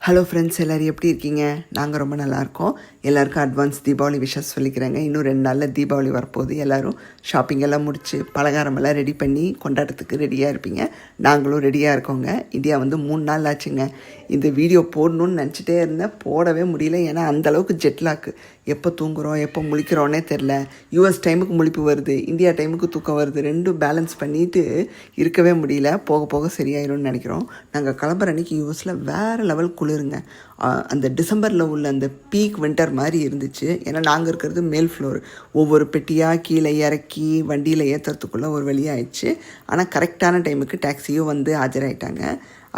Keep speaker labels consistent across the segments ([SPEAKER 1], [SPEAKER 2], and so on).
[SPEAKER 1] Hello friends, எல்லோரும் எப்படி இருக்கீங்க? நாங்கள் ரொம்ப நல்லாயிருக்கோம். எல்லாருக்கும் அட்வான்ஸ் தீபாவளி விஷஸ் சொல்லிக்கிறேங்க. இன்னும் 2 நாளில் தீபாவளி வரப்போகுது. எல்லோரும் ஷாப்பிங் எல்லாம் முடித்து பலகாரமெல்லாம் ரெடி பண்ணி கொண்டாட்டத்துக்கு ரெடியாக இருப்பீங்க. நாங்களும் ரெடியாக இருக்கோங்க. இந்தியா வந்து 3 நாள் ஆச்சுங்க. இந்த வீடியோ போடணுன்னு நினச்சிட்டே இருந்தேன், போடவே முடியல. ஏன்னா அந்தளவுக்கு ஜெட்லாக்கு. எப்போ தூங்குகிறோம் எப்போ முழிக்கிறோன்னே தெரில. யூஎஸ் டைமுக்கு முழிப்பு வருது, இந்தியா டைமுக்கு தூக்கம் வருது. ரெண்டும் பேலன்ஸ் பண்ணிவிட்டு இருக்கவே முடியல. போக போக சரியாயிரும்னு நினைக்கிறோம். நாங்கள் கிளம்புற அன்றைக்கி யூஎஸில் வேறு லெவல் குளிருங்க. அந்த டிசம்பரில் உள்ள அந்த பீக் வின்டர் மாதிரி இருந்துச்சு. ஏன்னா நாங்கள் இருக்கிறது மேல் ஃப்ளோர். ஒவ்வொரு பெட்டியாக கீழே இறக்கி வண்டியில் ஏற்றுறதுக்குள்ளே ஒரு வழியாகிடுச்சு. ஆனால் கரெக்டான டைமுக்கு டாக்ஸியும் வந்து ஆஜராயிட்டாங்க.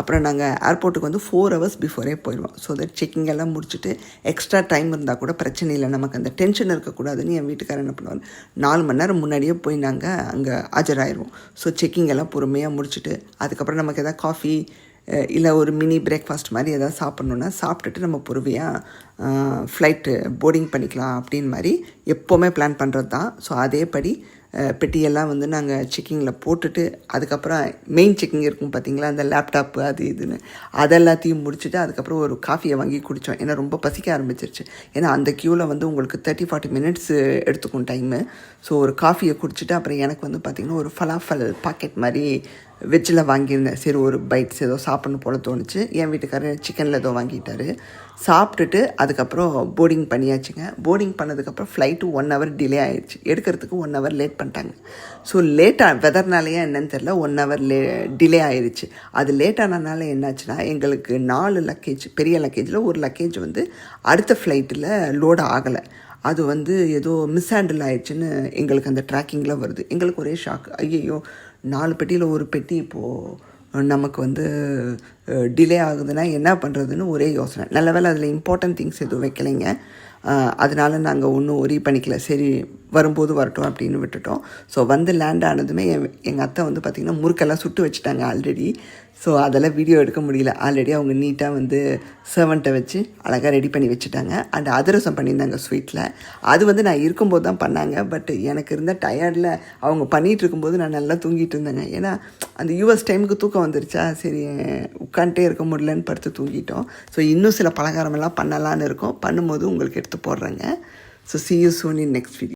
[SPEAKER 1] அப்புறம் நாங்கள் ஏர்போர்ட்டுக்கு வந்து 4 ஹவர்ஸ் பிஃபோரே போயிடுவோம். ஸோ தட் செக்கிங் எல்லாம் முடிச்சுட்டு எக்ஸ்ட்ரா டைம் இருந்தால் கூட பிரச்சனை இல்லை, நமக்கு அந்த டென்ஷன் இருக்கக்கூடாதுன்னு என் வீட்டுக்காரர் என்ன பண்ணுவார், 4 மணி நேரம் முன்னாடியே போய் நாங்கள் அங்கே ஆஜராயிடுவோம். ஸோ செக்கிங் எல்லாம் பொறுமையாக முடிச்சுட்டு அதுக்கப்புறம் நமக்கு எதாவது காஃபி இல்லை ஒரு மினி பிரேக்ஃபாஸ்ட் மாதிரி எதாவது சாப்பிட்ணுன்னா சாப்பிட்டுட்டு நம்ம பொறுமையாக ஃப்ளைட்டு போர்டிங் பண்ணிக்கலாம் அப்படின்னு மாதிரி எப்போவுமே பிளான் பண்ணுறது தான். ஸோ அதேபடி பெட்டியெல்லாம் வந்து நாங்கள் செக்கிங்கில் போட்டுட்டு அதுக்கப்புறம் மெயின் செக்கிங் இருக்கும் பார்த்திங்களா, அந்த லேப்டாப்பு அது இதுன்னு அதெல்லாத்தையும் முடிச்சுட்டு அதுக்கப்புறம் ஒரு காஃபியை வாங்கி குடித்தோம். ஏன்னா ரொம்ப பசிக்க ஆரம்பிச்சிருச்சு. ஏன்னா அந்த க்யூவில் வந்து உங்களுக்கு 30-40 மினிட்ஸ் எடுத்துக்கும் டைமு. ஸோ ஒரு காஃபியை குடிச்சிட்டு அப்புறம் எனக்கு வந்து பார்த்திங்கன்னா ஒரு ஃபலாஃபல் பாக்கெட் மாதிரி வெஜ்ஜில் வாங்கியிருந்தேன். சரி ஒரு பைட்ஸ் ஏதோ சாப்பிட்ணும் போல் தோணுச்சு. என் வீட்டுக்காரர் சிக்கனில் ஏதோ வாங்கிட்டார். சாப்பிட்டுட்டு அதுக்கப்புறம் போர்டிங் பண்ணியாச்சுங்க. போர்டிங் பண்ணதுக்கப்புறம் ஃப்ளைட்டு 1 ஹவர் டிலே ஆகிடுச்சு. எடுக்கிறதுக்கு 1 ஹவர் லேட் பண்ணிட்டாங்க. ஸோ லேட்டாக வெதர்னாலேயே என்னன்னு தெரில 1 ஹவர் டிலே ஆகிடுச்சு. அது லேட்டானனால என்னாச்சுன்னா எங்களுக்கு 4 லக்கேஜ், பெரிய லக்கேஜில் ஒரு லக்கேஜ் வந்து அடுத்த ஃப்ளைட்டில் லோடு ஆகலை. அது வந்து ஏதோ மிஸ்ஹேண்டில் ஆயிடுச்சுன்னு எங்களுக்கு அந்த ட்ராக்கிங்கில் வருது. எங்களுக்கு ஒரே ஷாக். ஐயையோ 4 பெட்டியில் ஒரு பெட்டி இப்போது நமக்கு வந்து டிலே ஆகுதுன்னா என்ன பண்ணுறதுன்னு ஒரே யோசனை. நல்ல வேளை அதில் இம்பார்ட்டன்ட் திங்ஸ் எதுவும் வைக்கலைங்க. அதனால் நாங்கள் ஒன்றும் ஒரி பண்ணிக்கல. சரி வரும்போது வரட்டும் அப்படின்னு விட்டுட்டோம். ஸோ வந்து லேண்ட் ஆனதுமே எங்கள் அத்தை வந்து பார்த்திங்கன்னா முறுக்கெல்லாம் சுட்டு வச்சுட்டாங்க ஆல்ரெடி. ஸோ அதெல்லாம் வீடியோ எடுக்க முடியல. ஆல்ரெடி அவங்க நீட்டாக வந்து சர்வெண்ட்டை வச்சு அழகாக ரெடி பண்ணி வச்சுட்டாங்க. அண்ட் அதிரசம் பண்ணியிருந்தாங்க ஸ்வீட்டில். அது வந்து நான் இருக்கும்போது தான் பண்ணாங்க. பட் எனக்கு இருந்த டயர்டில் அவங்க பண்ணிகிட்டு இருக்கும்போது நான் நல்லா தூங்கிட்டு இருந்தேங்க. ஏன்னா அந்த யூஎஸ் டைமுக்கு தூக்கம் வந்துருச்சா, சரி உட்காந்துட்டே இருக்க முடியலன்னு படுத்து தூங்கிட்டோம். ஸோ இன்னும் சில பலகாரமெல்லாம் பண்ணலான்னு இருக்கோம். பண்ணும்போது உங்களுக்கு எடுத்து போடுறேங்க. So see you soon in next video.